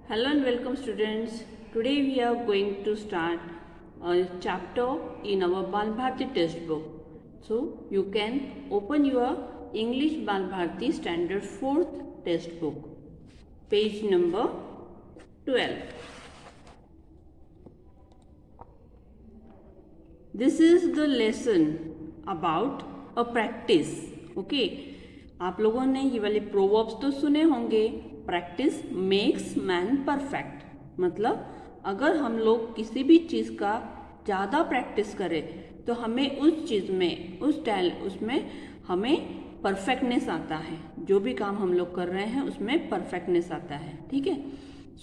Hello and welcome students. Today we are going to start a chapter in our Balbharti textbook. So you can open your English Balbharti Standard 4th textbook, page number 12. This is the lesson about a practice. Okay, आप लोगों ने ये वाले proverbs तो सुने होंगे. Practice makes man perfect. मतलब अगर हम लोग किसी भी चीज़ का ज़्यादा प्रैक्टिस करें तो हमें उस चीज़ में उसमें हमें परफेक्टनेस आता है. जो भी काम हम लोग कर रहे हैं उसमें परफेक्टनेस आता है. ठीक है.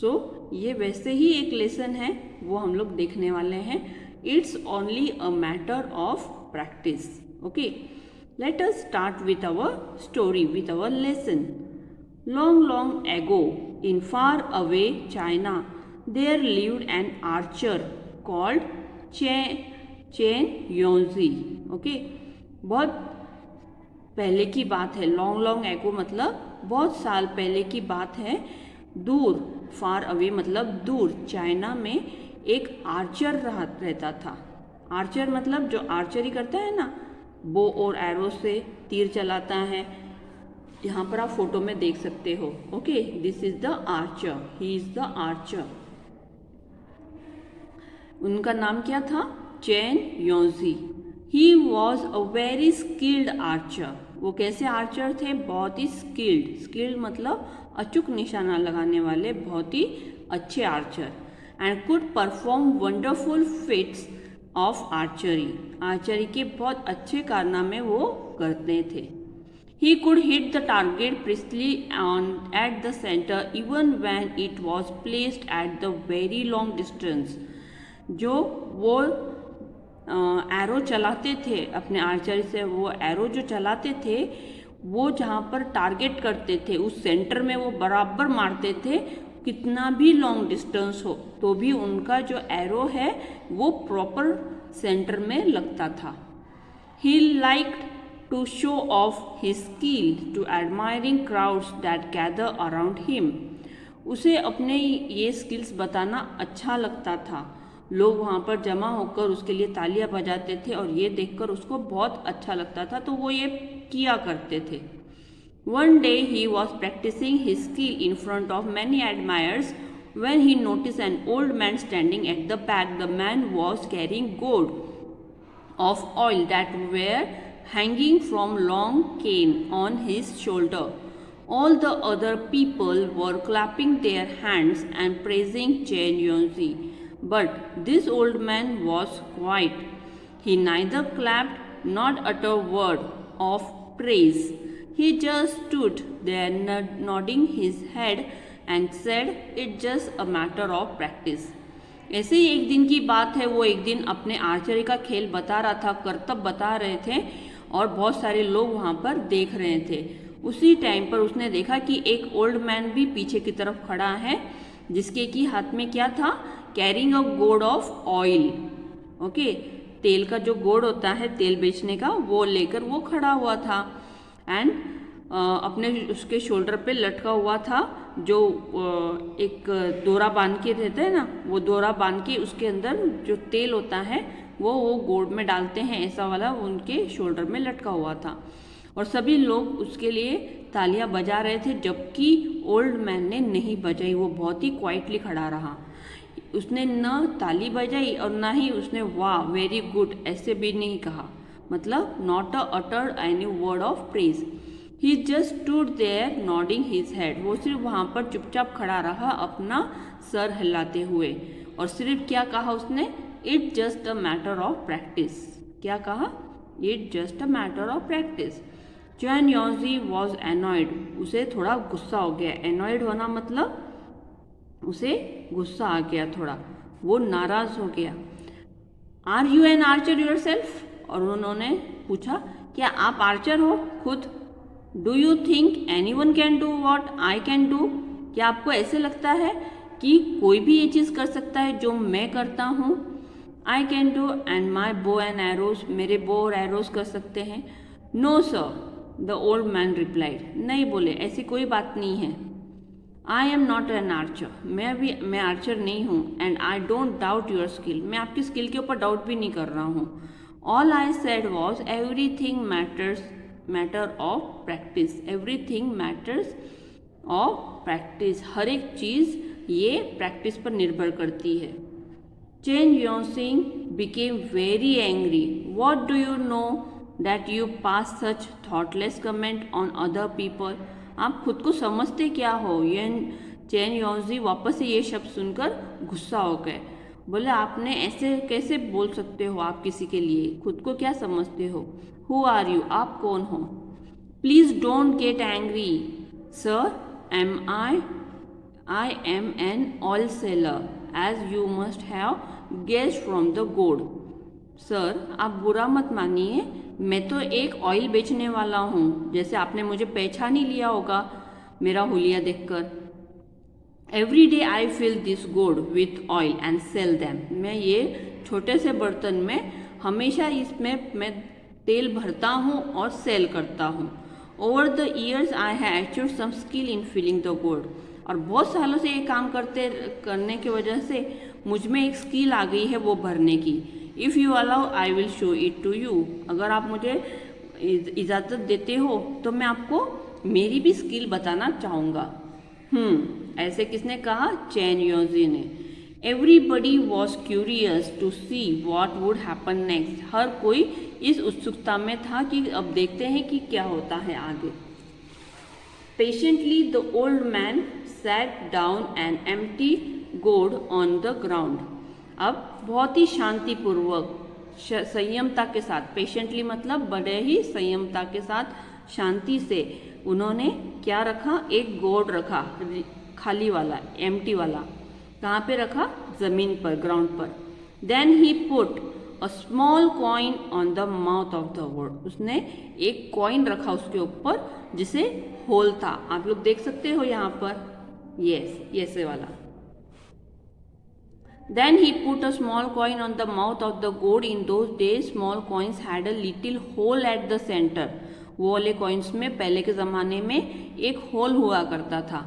सो ये वैसे ही एक लेसन है, वो हम लोग देखने वाले हैं. It's only a matter of practice. Okay, let us start with our story, with our lesson. Long, long ago, in far away China, there lived an archer called Chen Yongzi. Okay, बहुत पहले की बात है. Long long ago मतलब बहुत साल पहले की बात है. दूर, फार अवे मतलब दूर, चाइना में एक आर्चर रहता था. आर्चर मतलब जो आर्चरी करता है ना, बो और एरो से तीर चलाता है. यहाँ पर आप फोटो में देख सकते हो. Okay, this is the archer, he is the archer. उनका नाम क्या था? Chen Yongji. He was a very skilled archer. वो कैसे आर्चर थे? बहुत ही स्किल्ड. स्किल्ड मतलब अचूक निशाना लगाने वाले बहुत ही अच्छे archer. And could perform wonderful feats of archery. Archery के बहुत अच्छे कारनामे वो करते थे. He could hit the target precisely at the centre even when it was placed at the very long distance. जो वो एरो चलाते थे अपने आर्चरी से, वो एरो जो चलाते थे वो जहाँ पर टारगेट करते थे उस सेंटर में वो बराबर मारते थे. कितना भी लॉन्ग डिस्टेंस हो तो भी उनका जो एरो है वो प्रॉपर सेंटर में लगता था. He liked to show off his skill to admiring crowds that gather around him. उसे अपने ये स्किल्स बताना अच्छा लगता था. लोग वहाँ पर जमा होकर उसके लिए तालियां बजाते थे और ये देखकर उसको बहुत अच्छा लगता था, तो वो ये किया करते थे. One day he was practicing his skill in front of many admirers when he noticed an old man standing at the back. The man was carrying gourd of oil that were hanging from long cane on his shoulder. All the other people were clapping their hands and praising Chen Yongzi. But this old man was quiet. He neither clapped nor uttered a word of praise. He just stood there nodding his head and said, "It's just a matter of practice." ऐसे ही एक दिन की बात है. वो एक दिन अपने आर्चरी का खेल बता रहा था, करतब बता रहे थे और बहुत सारे लोग वहाँ पर देख रहे थे. उसी टाइम पर उसने देखा कि एक ओल्ड मैन भी पीछे की तरफ खड़ा है, जिसके की हाथ में क्या था? Carrying a gourd of oil. Okay, तेल का जो गोर्ड होता है तेल बेचने का, वो लेकर वो खड़ा हुआ था. एंड अपने उसके शोल्डर पे लटका हुआ था जो एक दोरा बांध के रहता है ना, वो दोरा बांध के उसके अंदर जो तेल होता है वो गोर्ड में डालते हैं, ऐसा वाला उनके शोल्डर में लटका हुआ था. और सभी लोग उसके लिए तालियां बजा रहे थे, जबकि ओल्ड मैन ने नहीं बजाई. वो बहुत ही क्वाइटली खड़ा रहा. उसने न ताली बजाई और ना ही उसने वाह वेरी गुड ऐसे भी नहीं कहा. मतलब not uttered any word of praise. He just stood there nodding his head. वो सिर्फ वहाँ पर चुपचाप खड़ा रहा अपना सर हिलाते हुए. और सिर्फ क्या कहा उसने? It just a matter of practice. क्या कहा? It just a matter of practice. Chen Yongji was annoyed. उसे थोड़ा गुस्सा हो गया. एनॉयड होना मतलब उसे गुस्सा आ गया थोड़ा, वो नाराज हो गया. Are you an archer yourself? और उन्होंने पूछा, क्या आप आर्चर हो खुद? Do you think anyone can do what I can do? क्या आपको ऐसे लगता है कि कोई भी ये चीज़ कर सकता है जो मैं करता हूँ? आई can do and my bow and arrows. मेरे बो और एरोज कर सकते हैं. No sir, the old man replied. नहीं बोले, ऐसी कोई बात नहीं है. I am not an archer, मैं आर्चर नहीं हूँ. And I don't doubt your skill, मैं आपकी स्किल के ऊपर डाउट भी नहीं कर रहा हूँ. All I said was everything matter of practice. Everything matters of practice. हर एक चीज़ ये प्रैक्टिस पर निर्भर करती है. Chen Yongsing became very angry. What do you know that you pass such thoughtless comment on other people? आप खुद को समझते क्या हो? ये चेन योंजी वापस से ये शब्द सुनकर गुस्सा हो गए. बोले आपने ऐसे कैसे बोल सकते हो आप किसी के लिए? खुद को क्या समझते हो? Who are you? आप कौन हो? Please don't get angry. Sir, I am an oil seller, as you must have guessed from the gourd. Sir आप बुरा मत मानिए, मैं तो एक ऑयल बेचने वाला हूँ, जैसे आपने मुझे पहचान ही लिया होगा मेरा हुलिया देखकर. Every day I fill this gourd with oil and sell them. मैं ये छोटे से बर्तन में हमेशा इसमें मैं तेल भरता हूँ और सेल करता हूँ. Over the years I have achieved some skill in filling the gourd. और बहुत सालों से ये काम करने की वजह से मुझ में एक स्किल आ गई है वो भरने की. If you allow I will show it to you. अगर आप मुझे इजाज़त देते हो तो मैं आपको मेरी भी स्किल बताना चाहूँगा. ऐसे किसने कहा? चेन योंजी ने. Everybody was curious to see what would happen next. हर कोई इस उत्सुकता में था कि अब देखते हैं कि क्या होता है आगे. Patiently the old man sat down an empty gourd on the ground. अब बहुत ही शांतिपूर्वक संयमता के साथ, पेशेंटली मतलब बड़े ही संयमता के साथ शांति से उन्होंने क्या रखा? एक गोर्ड रखा, खाली वाला, एम्प्टी वाला. कहाँ पे रखा? ज़मीन पर, ग्राउंड पर. Then he put a small coin on the mouth of the gourd. उसने एक कॉइन रखा उसके ऊपर जिसे होल था. आप लोग देख सकते हो यहाँ पर. Yes, ये वाला. Then he put a small coin on the mouth of the gourd. In those days, small coins had a little hole at the center. वो वाले coins में पहले के ज़माने में एक होल हुआ करता था.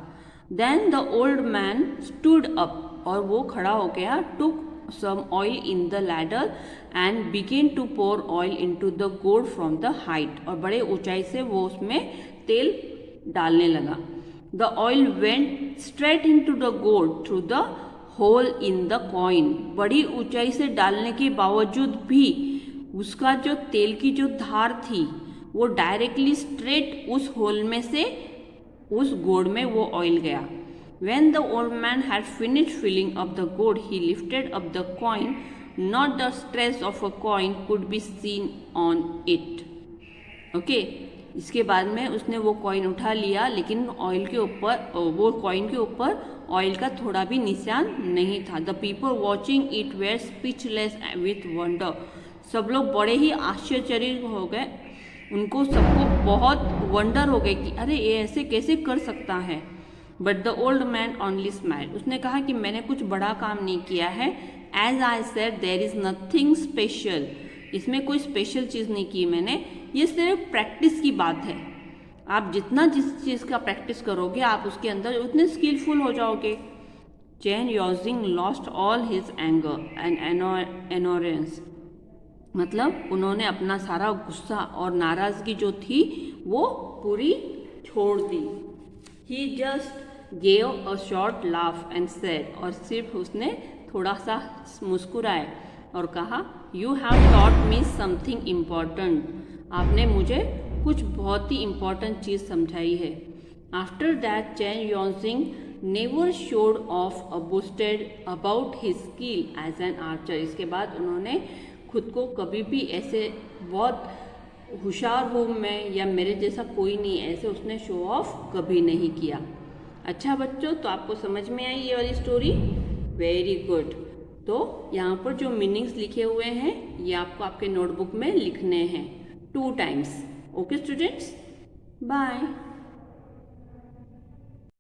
Then the old man stood up. और वो खड़ा हो गया. Took some oil in the ladder and began to pour oil into the gourd from the height. और बड़े ऊंचाई से वो उसमें तेल डालने लगा. The oil went straight into the gourd through the hole in the coin. बड़ी ऊंचाई से डालने के बावजूद भी उसका जो तेल की जो धार थी वो डायरेक्टली स्ट्रेट उस होल में से उस गोर्ड में वो ऑयल गया. When the old man had finished filling up the gourd, he lifted up the coin. Not the stress of a coin could be seen on it. Okay. इसके बाद में उसने वो कॉइन उठा लिया, लेकिन ऑयल के ऊपर, वो कॉइन के ऊपर ऑयल का थोड़ा भी निशान नहीं था. The people watching it were speechless with wonder. सब लोग बड़े ही आश्चर्यचकित हो गए. उनको सबको बहुत वंडर हो गए कि अरे ये ऐसे कैसे कर सकता है. But the old man only smile. उसने कहा कि मैंने कुछ बड़ा काम नहीं किया है. As I said there is nothing special. इसमें कोई स्पेशल चीज़ नहीं की मैंने. ये सिर्फ प्रैक्टिस की बात है. आप जितना जिस चीज़ का प्रैक्टिस करोगे आप उसके अंदर उतने स्किलफुल हो जाओगे. Chen Yonging lost all his anger and annoyance. मतलब उन्होंने अपना सारा गुस्सा और नाराज़गी जो थी वो पूरी छोड़ दी. He just gave a short laugh and said. और सिर्फ उसने थोड़ा सा मुस्कुराए और कहा you have taught me something important. आपने मुझे कुछ बहुत ही इम्पॉर्टेंट चीज़ समझाई है. After that Chen Yonging never showed off a boasted about his skill as an archer. इसके बाद उन्होंने खुद को कभी भी ऐसे बहुत होशियार हूँ मैं या मेरे जैसा कोई नहीं, ऐसे उसने शो ऑफ कभी नहीं किया. अच्छा बच्चों, तो आपको समझ में आई ये वाली स्टोरी? Very good. तो यहाँ पर जो मीनिंग्स लिखे हुए हैं ये आपको आपके नोटबुक में लिखने हैं 2 times. Okay students, bye.